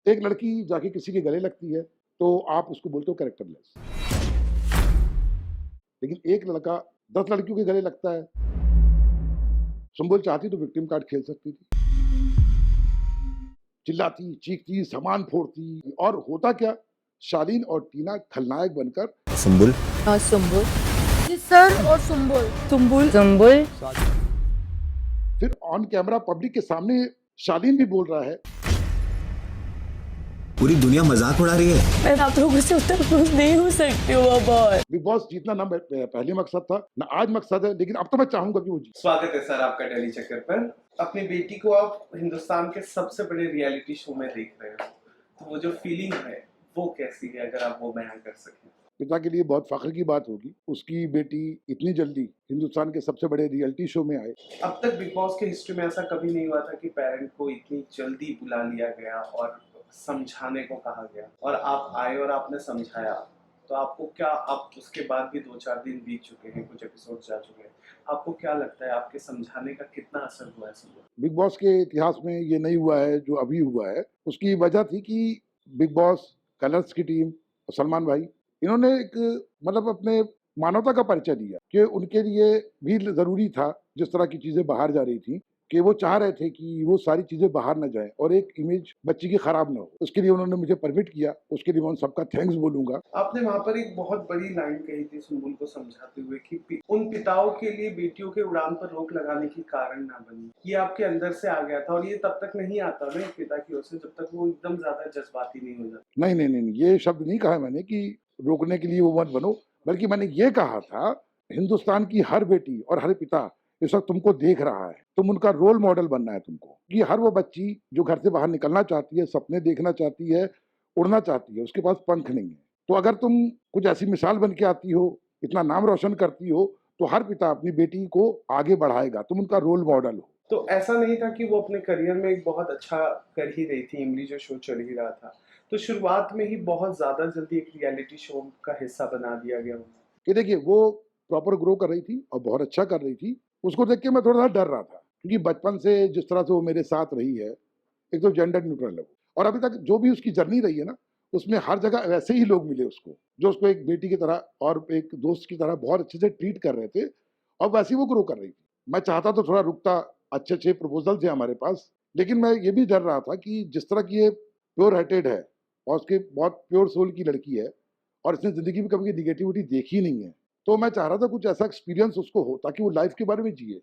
एक लड़की जाके किसी के गले लगती है तो आप उसको बोलते हो कैरेक्टरलेस, लेकिन एक लड़का 10 लड़कियों के गले लगता है। सुम्बुल चाहती तो विक्टिम कार्ड खेल सकती थी, चिल्लाती, चीखती, सामान फोड़ती, और होता क्या, शालीन और टीना खलनायक बनकर सुम्बुल सुम्बुल जी सर, और सुम्बुल सुम्बुल सुम्बुल फिर ऑन कैमरा पब्लिक के सामने शालीन भी बोल रहा है, पूरी दुनिया मजाक उड़ा रही है। मैं आप लोगों से उतना क्लोज नहीं हो सकती हूँ अब और। बिग बॉस जीतना ना पहले मकसद था ना आज मकसद है, लेकिन अब तो मैं चाहूंगा कि वो जीते। स्वागत है सर आपका डेली चक्कर पर। अपनी बेटी को आप हिंदुस्तान के सबसे बड़े रियलिटी शो में देख रहे हो, तो वो जो फीलिंग है वो कैसी है, अगर आप वो बयान कर सकें। पिता के लिए बहुत फख्र की बात होगी, उसकी बेटी इतनी जल्दी हिंदुस्तान के सबसे बड़े रियलिटी शो में आए। अब तक बिग बॉस के हिस्ट्री में ऐसा कभी नहीं हुआ था कि पेरेंट को इतनी जल्दी बुला लिया गया और समझाने को कहा गया, और आप आए और आपने समझाया। तो आपको क्या, आप उसके बाद भी 2-4 दिन बीत चुके हैं, कुछ एपिसोड जा चुके हैं, आपको क्या लगता है आपके समझाने का कितना असर हुआ है सुबह? बिग बॉस के इतिहास में ये नहीं हुआ है जो अभी हुआ है। उसकी वजह थी कि बिग बॉस, कलर्स की टीम और सलमान भाई, इन्होंने एक मतलब अपने मानवता का परिचय दिया कि उनके लिए भी जरूरी था जिस तरह की चीजें बाहर जा रही थी, कि वो चाह रहे थे कि वो सारी चीजें बाहर न जाए और एक इमेज बच्ची की खराब ना हो। उसके लिए उन्होंने मुझे परमिट किया, उसके लिए मैं उन सबका थैंक्स बोलूंगा। आपने वहां पर एक बहुत बड़ी लाइन कही थी सुम्बुल को समझाते हुए कि उन पिताओं के लिए बेटियों के उड़ान पर रोक लगाने की कारण ना बनी। ये आपके अंदर से आ गया था, और ये तब तक नहीं आता ना एक पिता की ओर से जब तक वो एकदम ज्यादा जज्बाती नहीं हो जाता। नहीं नहीं नहीं, ये शब्द नहीं कहा मैंने कि रोकने के लिए वो मत बनो, बल्कि मैंने ये कहा था हिंदुस्तान की हर बेटी और हर पिता इस वक्त तुमको देख रहा है, तुम उनका रोल मॉडल बनना है तुमको। कि हर वो बच्ची जो घर से बाहर निकलना चाहती है, सपने देखना चाहती है, उड़ना चाहती है, उसके पास पंख नहीं है। तो अगर तुम कुछ ऐसी मिसाल बन के आती हो, इतना नाम रोशन करती हो, तो हर पिता अपनी बेटी को आगे बढ़ाएगा, तुम उनका रोल मॉडल हो। तो ऐसा नहीं था कि वो अपने करियर में एक बहुत अच्छा कर ही रही थी, इमली जो शो चल ही रहा था, तो शुरुआत में ही बहुत ज्यादा जल्दी एक रियलिटी शो का हिस्सा बना दिया गया उन्हें। कि देखिए, वो प्रॉपर ग्रो कर रही थी और बहुत अच्छा कर रही थी। उसको देख के मैं थोड़ा सा डर रहा था, क्योंकि बचपन से जिस तरह से वो मेरे साथ रही है, एक तो जेंडर न्यूट्रल है वो, और अभी तक जो भी उसकी जर्नी रही है ना, उसमें हर जगह वैसे ही लोग मिले उसको, जो उसको एक बेटी की तरह और एक दोस्त की तरह बहुत अच्छे से ट्रीट कर रहे थे, और वैसे ही वो ग्रो कर रही थी। मैं चाहता तो थोड़ा रुकता, अच्छे अच्छे प्रपोजल थे हमारे पास, लेकिन मैं ये भी डर रहा था कि जिस तरह की ये प्योर हार्टेड है और उसके बहुत प्योर सोल की लड़की है, और इसने जिंदगी में कभी निगेटिविटी देखी नहीं है, तो मैं चाह रहा था कुछ ऐसा एक्सपीरियंस उसको हो ताकि वो लाइफ के बारे में जिए।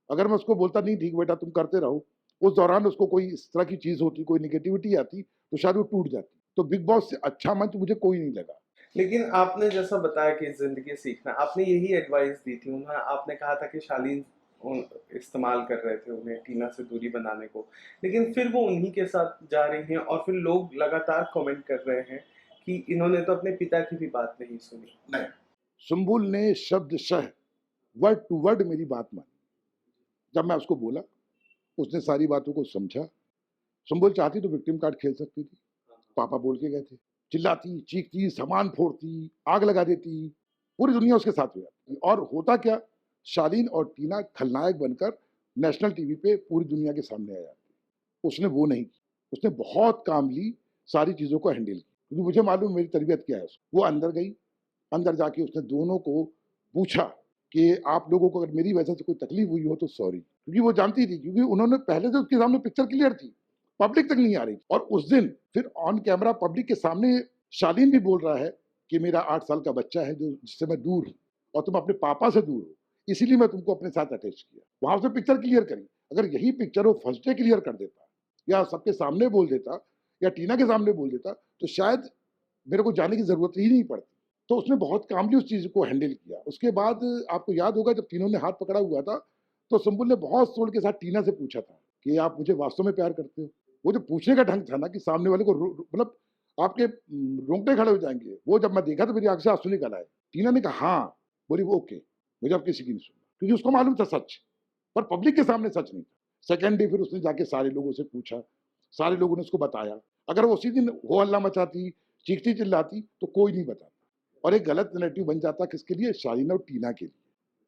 अगर मैं उसको बोलता नहीं ठीक बेटा तुम करते रहो, उस दौरान उसको कोई इस तरह की चीज होती, कोई निगेटिविटी आती, तो शायद वो टूट जाती। तो बिग बॉस से अच्छा मंच मुझे कोई नहीं लगा। लेकिन आपने जैसा बताया कि जिंदगी सीखना, आपने यही एडवाइस दी थी उन्हें। आपने कहा था कि शालीन इस्तेमाल कर रहे थे उन्हें टीना से दूरी बनाने को, लेकिन फिर वो उन्हीं के साथ जा रही हैं, और फिर लोग लगातार कमेंट कर रहे हैं कि इन्होंने तो अपने पिता की भी बात नहीं सुनी। नहीं, सुम्बुल ने शब्दशः वर्ड टू वर्ड मेरी बात मानी। जब मैं उसको बोला, उसने सारी बातों को समझा। सुम्बुल चाहती तो विक्टिम कार्ड खेल सकती थी, पापा बोल के गए थे। चिल्लाती, चीखती, सामान फोड़ती, आग लगा देती, पूरी दुनिया उसके साथ हो जाती। और होता क्या, शालीन और टीना खलनायक बनकर नेशनल टीवी पे पूरी दुनिया के सामने आ जाती। उसने वो नहीं की, उसने बहुत कामली सारी चीज़ों को हैंडल की, क्योंकि मुझे मालूम मेरी तरबियत क्या है। वो अंदर गई, अंदर जाके उसने दोनों को पूछा कि आप लोगों को अगर मेरी वजह से कोई तकलीफ हुई हो तो सॉरी, क्योंकि वो जानती थी, क्योंकि उन्होंने पहले से उसके सामने पिक्चर क्लियर थी, पब्लिक तक नहीं आ रही। और उस दिन फिर ऑन कैमरा पब्लिक के सामने शालीन भी बोल रहा है कि मेरा 8 साल का बच्चा है जो जिससे मैं दूर हूँ, और तुम अपने पापा से दूर हो, इसीलिए मैं तुमको अपने साथ अटैच किया। वहां से पिक्चर क्लियर करी। अगर यही पिक्चर वो फर्स्ट डे क्लियर कर देता, या सबके सामने बोल देता, या टीना के सामने बोल देता, तो शायद मेरे को जाने की जरूरत ही नहीं पड़ती। तो उसने बहुत कामली उस चीज को हैंडल किया। उसके बाद आपको याद होगा, जब तीनों ने हाथ पकड़ा हुआ था, तो सुम्बुल ने बहुत सोल के साथ टीना से पूछा था कि आप मुझे वास्तव में प्यार करते हो। वो जो पूछने का ढंग था ना, कि सामने वाले को मतलब आपके रोंगटे खड़े हो जाएंगे। वो जब मैं देखा तो मेरी आंख से आंसू निकल आए। टीना ने कहा हाँ, बोली वो ओके, मुझे अब किसी की नहीं सुनना, क्योंकि उसको मालूम था सच, पर पब्लिक के सामने सच नहीं था। सेकेंड डे फिर उसने जाके सारे लोगों से पूछा, सारे लोगों ने उसको बताया। अगर वो उसी दिन हो हल्ला मचाती, चीखती चिल्लाती, तो कोई नहीं बताता, और एक गलत नेरेटिव बन जाता किसके लिए, शालीन और टीना के लिए,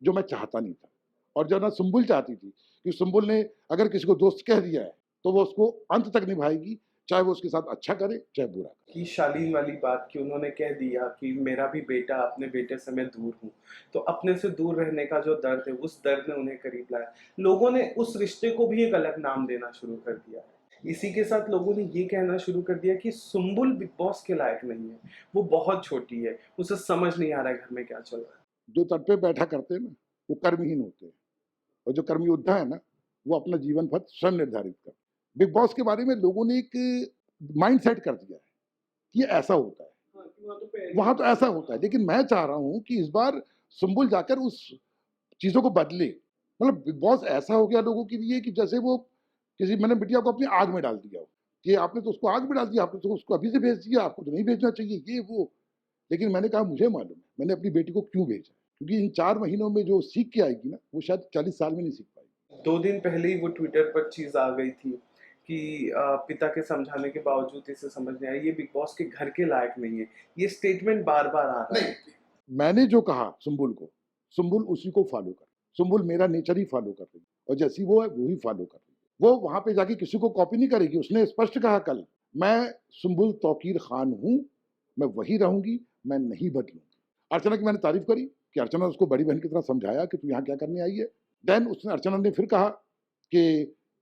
जो मैं चाहता नहीं था। और जो ना सुम्बुल चाहती थी कि सुम्बुल ने अगर किसी को दोस्त कह दिया है तो वो उसको अंत तक निभाएगी, चाहे वो उसके साथ अच्छा करे चाहे बुरा करे। कि शालीन वाली बात कि उन्होंने कह दिया कि मेरा भी बेटा, अपने बेटे से मैं दूर हूँ, तो अपने से दूर रहने का जो दर्द है, उस दर्द ने उन्हें करीब लाया। लोगों ने उस रिश्ते को भी एक अलग नाम देना शुरू कर दिया है। इसी के साथ लोगों ने ये कहना शुरू कर दिया कि सुम्बुल बिग बॉस के लायक नहीं है, वो बहुत छोटी है, उसे समझ नहीं आ रहा है घर में क्या चल रहा है। जो तट पे बैठा करते हैं ना, वो कर्महीन होते हैं, और जो कर्म योद्धा है ना, वो अपना जीवन पथ स्वयं निर्धारित कर। बिग बॉस के बारे में लोगों ने एक माइंड सेट कर दिया है कि ये ऐसा होता है, वहां तो ऐसा होता है। लेकिन मैं चाह रहा हूं कि इस बार सुम्बुल जाकर उस चीजों को बदले। मतलब बिग बॉस ऐसा हो गया लोगों के लिए कि जैसे वो किसी मैंने बिटिया को अपनी आग में डाल दिया हो कि आपने तो उसको आग में डाल दिया, आपने तो उसको अभी से भेज दिया, आपको तो नहीं भेजना चाहिए, ये वो। लेकिन मैंने कहा मुझे मालूम है मैंने अपनी बेटी को क्यों भेजा, क्योंकि इन 4 महीनों में जो सीख के आएगी ना, वो शायद 40 साल में नहीं सीख पाएगी। 2 दिन पहले ही वो ट्विटर पर चीज आ गई थी कि पिता के समझाने के बावजूद इसे समझ नहीं आया, ये बिग बॉस के घर के लायक नहीं है। ये स्टेटमेंट बार बार आ रहा है। मैंने जो कहा सुम्बुल को, सुम्बुल उसी को फॉलो कर, सुम्बुल मेरा नेचर ही फॉलो कर रही है, और जैसी वो है वो ही फॉलो कर रही है। वो वहां पे जाके किसी को कॉपी नहीं करेगी। उसने स्पष्ट कहा कल, मैं सुम्बुल तौकीर खान हूं, मैं वही रहूंगी, मैं नहीं बदलूंगी। अर्चना की मैंने तारीफ करी कि अर्चना उसको बड़ी बहन की तरह समझाया कि तू यहाँ क्या करने आई है। देन उसने अर्चना ने फिर कहा कि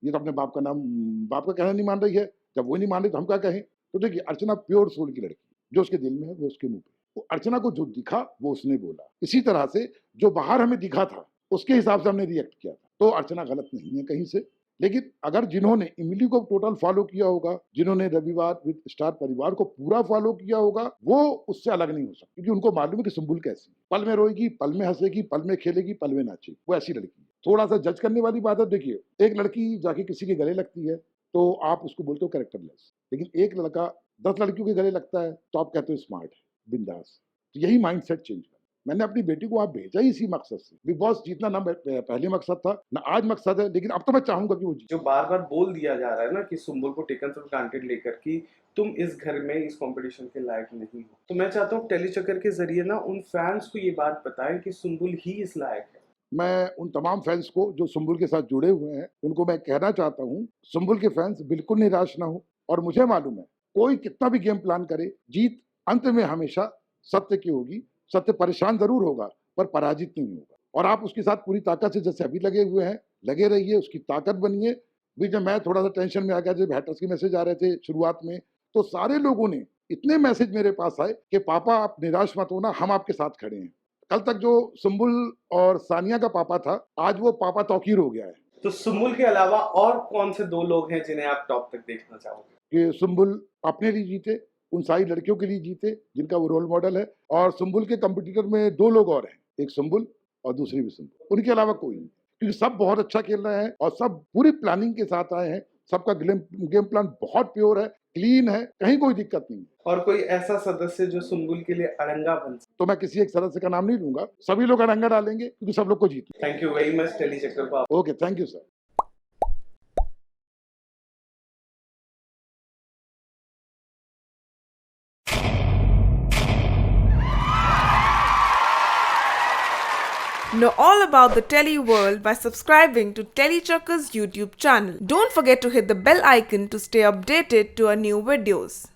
ये तो अपने बाप का नाम, बाप का कहना नहीं मान रही है, जब वो नहीं मान रही तो हम क्या कहें। तो देखिए अर्चना प्योर सोल की लड़की, जो उसके दिल में है वो उसके मुंह पे। तो अर्चना को जो दिखा वो उसने बोला। इसी तरह से जो बाहर हमें दिखा था उसके हिसाब से हमने रिएक्ट किया था। तो अर्चना गलत नहीं है कहीं से। लेकिन अगर जिन्होंने इमली को टोटल फॉलो किया होगा, जिन्होंने रविवार विद स्टार परिवार को पूरा फॉलो किया होगा, वो उससे अलग नहीं हो सकती, क्योंकि उनको मालूम है कि सुम्बुल कैसी है। पल में रोएगी, पल में हंसेगी, पल में खेलेगी, पल में नाचेगी, वो ऐसी लड़की है। थोड़ा सा जज करने वाली बात है। देखिए एक लड़की जाके किसी के गले लगती है तो आप उसको बोलते हो कैरेक्टरलेस, लेकिन एक लड़का 10 लड़कियों के गले लगता है तो आप कहते हो स्मार्ट है, बिंदास। तो यही माइंड सेट चेंज कर। मैंने अपनी बेटी को आप भेजा ही इसी मकसद से। बिग बॉस जीतना ना पहले मकसद था ना आज मकसद है, लेकिन अब तो मैं चाहूंगा कि वो जीते। जो बार बार बोल दिया जा रहा है ना कि सुम्बुल को टेकन फॉर ग्रांटेड लेकर कि तुम इस घर में इस कंपटीशन के लायक नहीं हो, तो मैं चाहता हूँ टेली चक्कर के जरिए ना उन फैंस को ये बात बताएं कि सुम्बुल ही इस लायक है। मैं उन तमाम फैंस को जो सुम्बुल के साथ जुड़े हुए हैं उनको मैं कहना चाहता हूँ, सुम्बुल के फैंस बिल्कुल निराश ना हो। और मुझे मालूम है कोई कितना भी गेम प्लान करे, जीत अंत में हमेशा सत्य की होगी। सत्य परेशान जरूर होगा पर पराजित नहीं होगा। और आप उसके साथ पूरी ताकत से जैसे अभी लगे हुए हैं लगे रहिए, उसकी ताकत बनिए। भी जब मैं थोड़ा सा टेंशन में आ गया, जब हैटर्स के मैसेज आ रहे थे शुरुआत में, तो सारे लोगों ने इतने मैसेज मेरे पास आए कि पापा आप निराश मत होना, हम आपके साथ खड़े हैं। कल तक जो सुम्बुल और सानिया का पापा था, आज वो पापा तौकीर हो गया है। तो सुम्बुल के अलावा और कौन से 2 लोग हैं जिन्हें आप टॉप तक देखना चाहोगे? कि सुम्बुल अपने लिए जीते, उन सारी लड़कियों के लिए जीते जिनका वो रोल मॉडल है। और सुम्बुल के कंपटीटर में 2 लोग और हैं, एक सुम्बुल और दूसरी भी सुम्बुल, उनके अलावा कोई नहीं, क्योंकि सब बहुत अच्छा खेल रहे हैं और सब पूरी प्लानिंग के साथ आए हैं। सबका गेम प्लान बहुत प्योर है, क्लीन है, कहीं कोई दिक्कत नहीं है। और कोई ऐसा सदस्य जो सुम्बुल के लिए अड़ंगा बन सके? तो मैं किसी एक सदस्य का नाम नहीं लूंगा, सभी लोग अड़ंगा डालेंगे क्योंकि सब लोग को जीतना। थैंक यू वेरी मच टेली चक्कर को। Okay, thank you sir. Know all about the Telly world by subscribing to Telly Chakka's YouTube channel. Don't forget to hit the bell icon to stay updated to our new videos.